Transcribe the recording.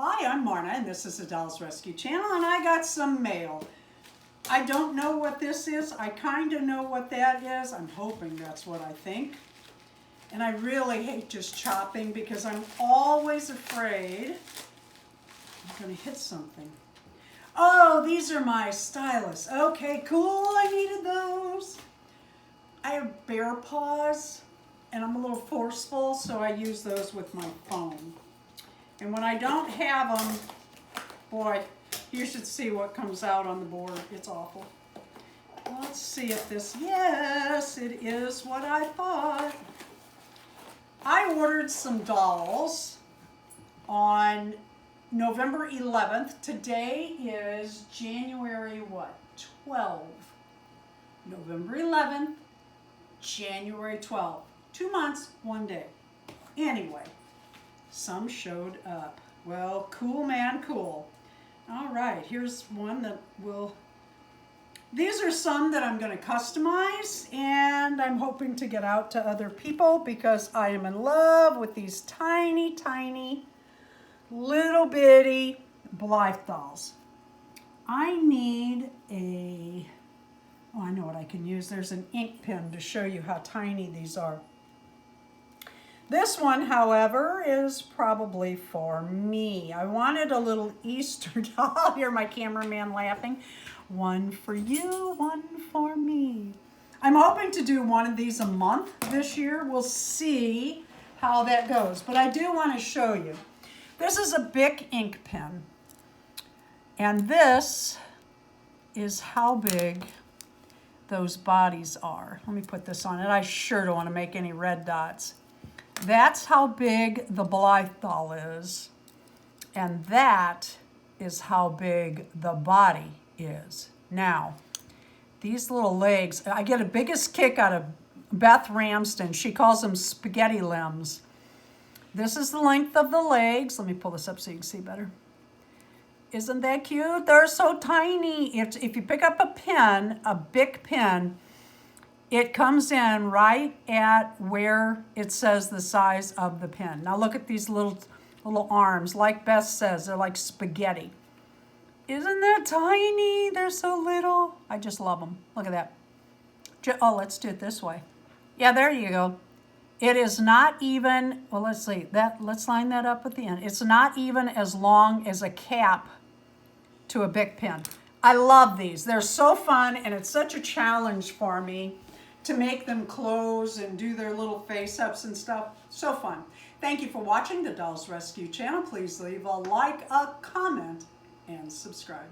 Hi, I'm Marna, and this is the Dolls Rescue Channel, and I got some mail. I don't know what this is. I kind of know what that is. I'm hoping that's what I think. And I really hate just chopping because I'm always afraid I'm going to hit something. Oh, these are my stylus. Okay, cool. I needed those. I have bear paws, and I'm a little forceful, so I use those with my phone. And when I don't have them, boy, you should see what comes out on the board. It's awful. Let's see if this, yes, it is what I thought. I ordered some dolls on November 11th. Today is January what? 12. November 11th, January 12th. 2 months, 1 day. Anyway. Some showed up. Well, cool, man, cool. All right, here's one that will... These are some that I'm going to customize, and I'm hoping to get out to other people because I am in love with these tiny, tiny, little bitty Blythe dolls. I need a... Oh, I know what I can use. There's an ink pen to show you how tiny these are. This one, however, is probably for me. I wanted a little Easter doll. I'll hear my cameraman laughing. One for you, one for me. I'm hoping to do one of these a month this year. We'll see how that goes. But I do want to show you. This is a Bic ink pen. And this is how big those bodies are. Let me put this on it. I sure don't want to make any red dots. That's how big the Blythe doll is, and that is how big the body is. Now, these little legs, I get a biggest kick out of Beth Ramsden. She calls them spaghetti limbs. This is the length of the legs. Let me pull this up so you can see better. Isn't that cute? They're so tiny. If you pick up a pen, a Bic pen, it comes in right at where it says the size of the pen. Now look at these little arms. Like Beth says, they're like spaghetti. Isn't that tiny? They're so little. I just love them. Look at that. Oh, let's do it this way. Yeah, there you go. It is not even, well, let's see. Let's line that up at the end. It's not even as long as a cap to a Bic pen. I love these. They're so fun, and it's such a challenge for me to make them close and do their little face-ups and stuff. So fun. Thank you for watching the Dolls Rescue Channel. Please leave a like, a comment, and subscribe.